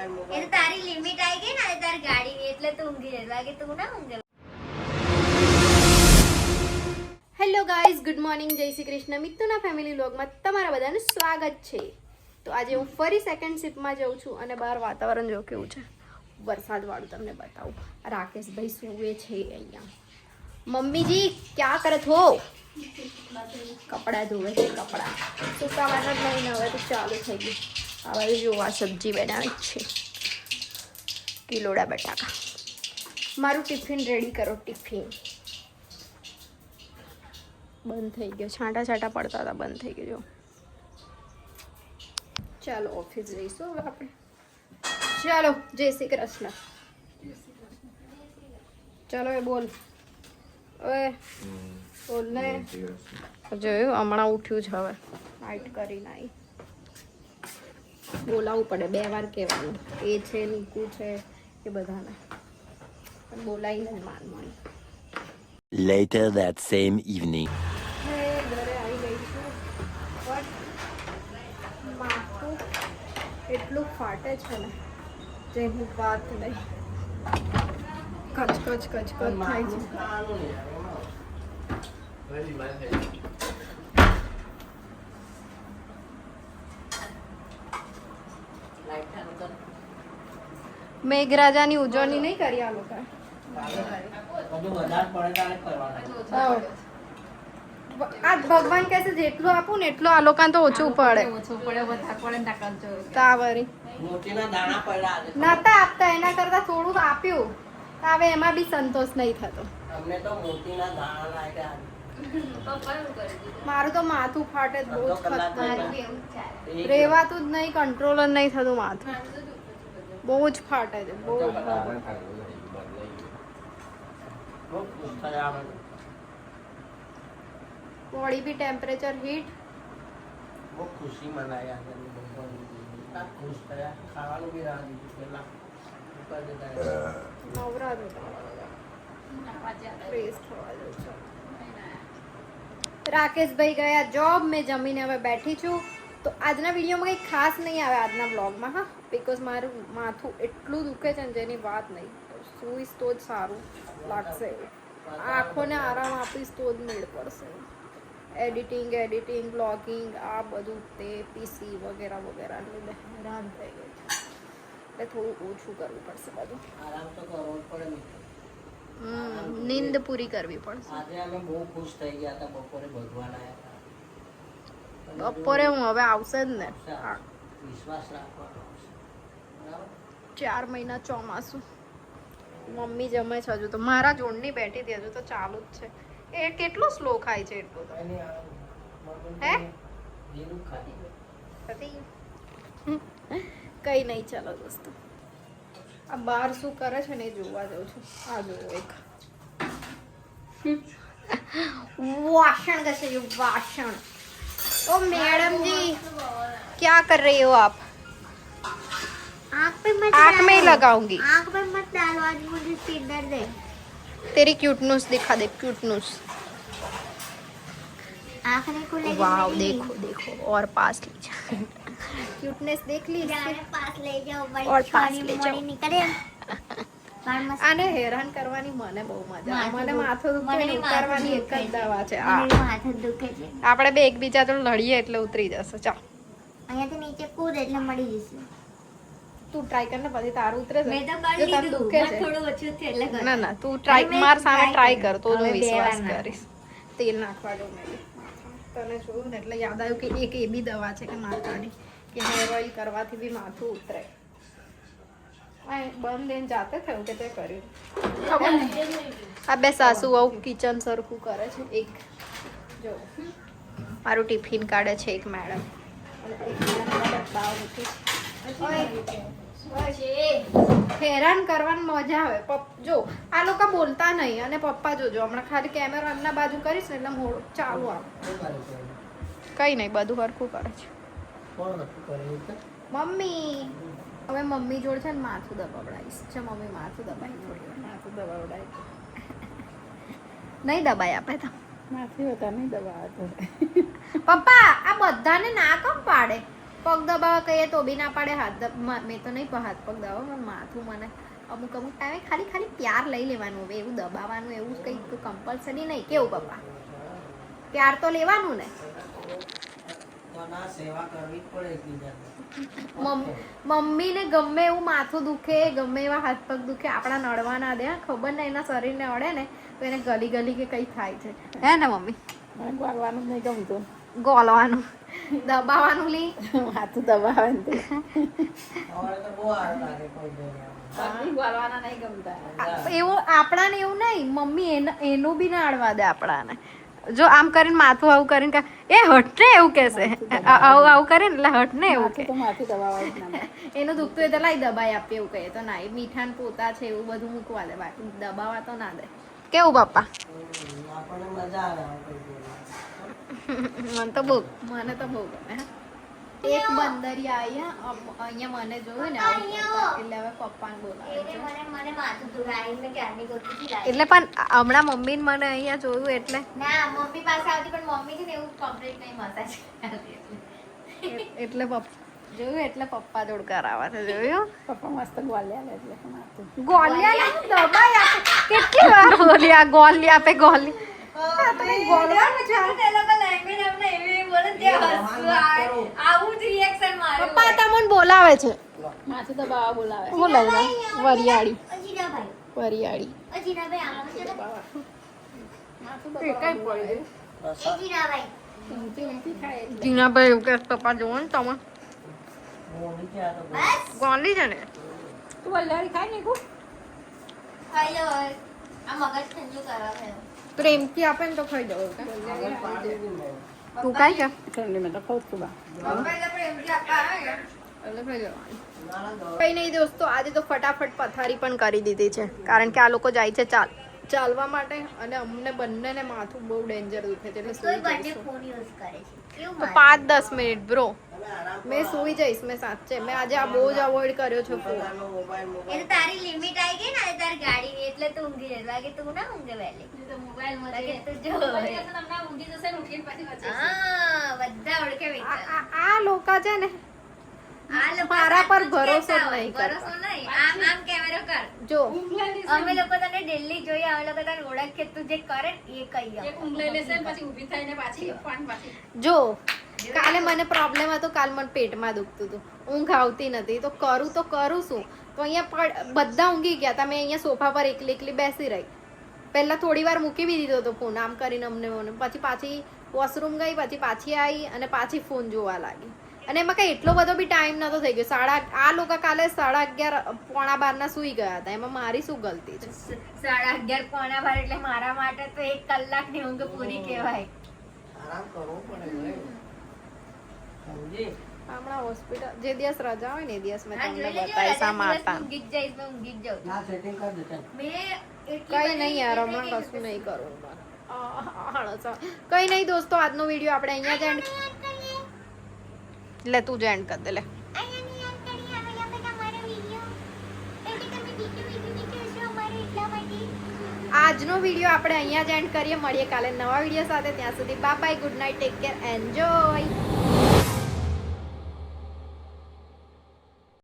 એ તો તારી લિમિટ આવી ગઈ ને તારી ગાડીની એટલે તું ઊંઘી રહે બાકી તું ના ઊંઘે. હેલો ગાઈઝ, ગુડ મોર્નિંગ, જય શ્રી કૃષ્ણ. મિત્તુના ફેમિલી વ્લોગમાં તમારા બધાનું સ્વાગત છે. તો આજે હું ફરી સેકન્ડ શિફ્ટમાં જાઉં છું અને બહાર વાતાવરણ જો કેવું છે, વરસાદવાળું તમને બતાવું. રાકેશભાઈ સુવે છે અહીંયા. મમ્મીજી ક્યાં કરત હો? કપડાં ધોવે છે. કપડાં સુકાવાના જ નહીં, હવે તો ચાલુ થઈ ગયું. આ બાજુ જોવા સબ્જી બનાવી છે, કિલોડા બટાકા. મારું ટિફિન રેડી કરો. ટિફિન બંધ થઈ ગયો, છાંટા છાંટા પડતા હતા, બંધ થઈ ગયો. ચાલો ઓફિસ જઈશું હવે આપણે. ચાલો, જય શ્રી કૃષ્ણ. ચાલો એ બોલ. ઓએ બોલ ને. જોયું, હમણાં ઉઠ્યું છે, હવે લાઈટ કરીને આવી. બોલાવવું પડે, 2 વાર કહેવાનું. એ છે, નીકુ છે, એ બધાને પણ બોલાવીને જ માનવાનું. Later that same evening. ઘરે આવી ગઈ છું, બટ માથું એટલું ફાટે છે ને જેની વાત નહીં. કચ કચ કચ કચ થાય છે. મેઘરાજાની ઉજવણી નહીં કરી આ લોકો. આ ભગવાન કહે છે જેટલું આપું ને એટલું આ લોકોને તો ઓછું પડે. તાવરી નતા આપતા, એના કરતા થોડું આપ્યું. હવે એમાં બી સંતોષ નહીં થતો. મારું તો માથું ફાટે બહુ જ ખતરનાક. રેવાતું જ નહીં, કંટ્રોલ જ નહીં થતું. માથું બહુ જ ફાટે છે, બહુ જ. બોડી भी टेम्परेचर हीट. वो खुशी मनाया खुश થયા, ખાવાનું બી રાહ દીધું પેલા ઉપર જતા રાકેશભાઈ ગયા જોબ. મેં જમીને હવે બેઠી છું. તો આજના વિડીયોમાં કંઈ ખાસ નહીં આવે આજના બ્લોગમાં. હા, બિકોઝ મારું માથું એટલું દુખે છે ને જેની વાત નહીં. સુઈશ તો જ સારું લાગશે. આંખોને આરામ આપીશ તો જ મેળ પડશે. એડિટિંગ બ્લોગિંગ આ બધું તે પીસી વગેરે વગેરે એટલે હેરાન થઈ ગઈ છે. એટલે થોડું ઓછું કરવું પડશે બધું. આરામ તો કરવો જ પડે મિત્રો. નીંદ પૂરી કરવી પડશે. આજે અમે બહુ ખુશ થઈ ગયા હતા. બપોરે ભગવાન આવ્યા. બપોરે હું હવે આવશે જ ને. વિશ્વાસ રાખવાનો આવશે. બરાબર. 4 મહિના ચોમાસું. મમ્મી જમે છે હજુ તો. મારા જોડની બેઠી હતી, હજુ તો ચાલુ જ છે. એ કેટલો સ્લો ખાય છે એટલું તો. હે કઈ નહીં. ચાલો દોસ્તો, આ બહાર શું કરે છે ને એ જોવા જાઉં છું. આ જોવો એક वाशन कैसे ये वाशन. ओ मैडम जी क्या कर रही हो आप? आँख पे मत आँख में ही लगाऊंगी. आँख पे मत डालो, आज मुझे सिर दर्द है. तेरी क्यूटनेस दिखा दे. क्यूटनेस. आँख नहीं खुलेगी. वाव, देखो देखो और पास ले जा. क्यूटनेस देख ली इसकी. पास ले जाओ भाई. और पास ले जाओ. निकले આને હેરાન કરવાની મને બહુ મજા આવે. મને માથું દુખે ને ઉતારવાની એક જ દવા છે આ. માથું દુખે છે. આપણે બે એકબીજા તો લડીએ એટલે ઉતરી જશે. ચાલ, અહીંયાથી નીચે કૂદ એટલે મળી જશે. તું ટ્રાય કર ને, પછી તારું ઉતરે છે. મેં તો જો કરી તને લીધું. દુખે છે થોડું ઓછું છે એટલે ના ના, તું ટ્રાય માર સામે ટ્રાય કર તો હું હવે 2 વિશ્વાસ વાર નાખ. કરીશ. તેલ નાખવા દો. મેં તને જોયું ને એટલે યાદ આવ્યું કે એક એ બી દવા છે કે માથાની, કે હેર ઓઇલ કરવાથી બી માથું ઉતરે. બંધ લઈને જાતે થયું કે તે કર્યું. આ બે સાસુ વહુ કિચન સરખું કરે છે. એક જો મારું ટિફિન કાઢે છે એક મેડમ, અને એક મેડમ ડબ્બા મૂકી છે. હેરાન કરવાની મજા આવે. જો આ લોકો બોલતા નહીં અને પપ્પા જોજો હમણાં ખાલી કેમેરા એમના બાજુ કરીશ ને એટલે મોડું ચાલુ આવે. કઈ નહીં, બધું હરખું કરે છે. મમ્મી હવે મમ્મી જોડે છે ને માથું દબાવડાવીશ. છે મમ્મી માથું દબાવી થોડી માથું દબાવડાવી. નહીં દબાય આપે તો માથી હોતા નહીં દવા પપ્પા આ બધાને ના કેમ પાડે? પગ દબાવવા કહીએ તો બી ના પાડે. મેં તો નહીં હાથ પગ દબાવવા, પણ માથું મને અમુક ટાઈમે ખાલી પ્યાર લઈ લેવાનું. હવે એવું દબાવવાનું એવું કંઈક કમ્પલસરી નહીં. કેવું પપ્પા? પ્યાર તો લેવાનું ને. સેવા કરવી પડે એકબીજાની. મમ્મીને ગમે એવું માથું દુખે, ગમે એવા હાથ પગ દુખે, આપણા નડવા ના દે. ખબર ને એના શરીરને અડે ને તો એને ગલી કે કઈ થાય છે. હે ને મમ્મી? ગોળવાનું નહીં ગમતું, ગોલવાનું દબાવવાનું લી માથું દબાવવાનું તે. હવે તો બહુ આર લાગે કોઈ જોડે. ગોળવાના નહીં ગમતા. એવું આપણાને એવું નહીં. મમ્મી એનું બી ના અડવા દે આપણાને. જો આમ કરીને માથું આવું કરીને એ હટ ને એવું કહેશે. આવું કરે ને એટલે હટ ને એવું કે. તો માથું દબાવવા જ ના મળે. એનું દુખતું હોય તો લાઈ દબાઈ આપીએ એવું કહે તો ના. એ મીઠાન પોતા છે એવું બધું મૂકવા દે, બાકી દબાવવા તો ના દે. કેવું પપ્પા? આપણને મજા આવે આવું કોઈ જોડે. મને તો બહુ ગમે. એક બંદરી અહીંયા મને જોયું ને આવું કરતા, એટલે હવે પપ્પાને બોલાવે છે. મને માથું દુખાય મેં ક્યારની ગોતી લાવી. એટલે પણ હમણાં મમ્મીને મને અહીંયા જોયું એટલે ના મમ્મી પાસે આવતી પણ મમ્મી છે ને એવું કમ્પ્લીટ નહીં મસાજ એટલે જોયું એટલે પપ્પા જોડ કરાવવા છે. જોયું? પપ્પા મસ્ત ગોળ્યા લે એટલે માથું. ગોલિયા દબાઈ આપે. કેટલી વાર બોલ્યા ગોલી આપે ગોલી. ગોલવાનું છે. પપ્પા તમને બોલાવે છે. માથું દબાવવા બોલાવે. બોલાવે વરિયાળી. વરિયાળી. જીનાભાઈ એવું કે પપ્પા જોવો ને તમે મોડી છે આ તો બહુ. ગોલી છે ને. તું વલ્લારી ખાઈ નહીં કું? પ્રેમથી આપે ને તો ખાઈ જવું. તું કાંઈ છે ઠંડી મેં તો ખાઉં છું બા. એટલે ખાઈ જવાનું. નાના દોડ. કઈ નહીં દોસ્તો, આજે તો ફટાફટ પથારી પણ કરી દીધી છે, કારણ કે આ લોકો જાય છે ચાલવા માટે અને અમને બંનેને માથું બહુ ડેન્જર દુખે છે એટલે સૂઈ જઈશું. તો 5-10 મિનિટ બ્રો મેં સૂઈ જઈશ. મેં સાચે મેં આજે આ બહુ જ અવોઇડ કર્યો છે ફોન. એ તારી લિમિટ આવી ગઈ ને તારી ગાડીની એટલે તું ઊંઘી જશે. બાકી તું ના ઊંઘે વહેલી. બાકી તું જો. હા બધા ઓળખે વિચાર. આ લોકો છે ને આ લોકો મારા પર સાચું જ ભરોસો કહેતા જ હોય. નહીં કરતા. ભરોસો નહીં. આમ કેમેરો કર. જો અમે લોકો તને ડેલી જોઈએ, અમે લોકો તને ઓળખીએ, તું જે કરે ને એ કહીએ. જો કાલે મને પ્રોબ્લેમ હતો. કાલ મને પેટમાં દુખતું હતું, ઊંઘ આવતી નથી, તો કરું શું? તો અહીંયા બધા ઊંઘી ગયા હતા, મેં અહીંયા સોફા પર એકલી બેસી રહી. પહેલા થોડી વાર મૂકી બી દીધો હતો ફોન, આમ કરીને મને પછી પાછી વોશરૂમ ગઈ, પછી પાછી આવી અને પાછી ફોન જોવા લાગી. અને એમાં કઈ એટલો બધો બી ટાઈમ નતો થઈ ગયો. આ લોકો કાલે 11:30 પોણા 12 સુઈ ગયા હતા. એમાં મારી શું ગલતી છે? 11:30 પોણા 12 એટલે મારા માટે તો 1 કલાકની ઊંઘ પૂરી કહેવાય. આરામ કરવો પડે ભાઈ. સમજી? હમણાં હોસ્પિટલ જે દિવસ રજા હોય ને એ દિવસ મેં હા, તમને જોઈ લેજો, બતાવીશ આ રજા દિવસ માતા. ઊંઘી જ જઈશ, મેં ઊંઘી જ જાઉં છું. આ સેટિંગ કરી દે ચાલ. મેં એટલી કઈ બધી નહીં યાર, એટલે હમણાં કે કશું નહીં કરવું. કઈ નહીં દોસ્તો, આજનો વિડીયો આપણે અહીંયા જ એન્ડ. લે તું જ એન્ડ કર દે લે. આજનો વિડીયો આપણે અહીંયા જ એન્ડ કરીએ. મળીએ કાલે નવા વિડીયો સાથે. ત્યાં સુધી bye bye, good night, take care, enjoy.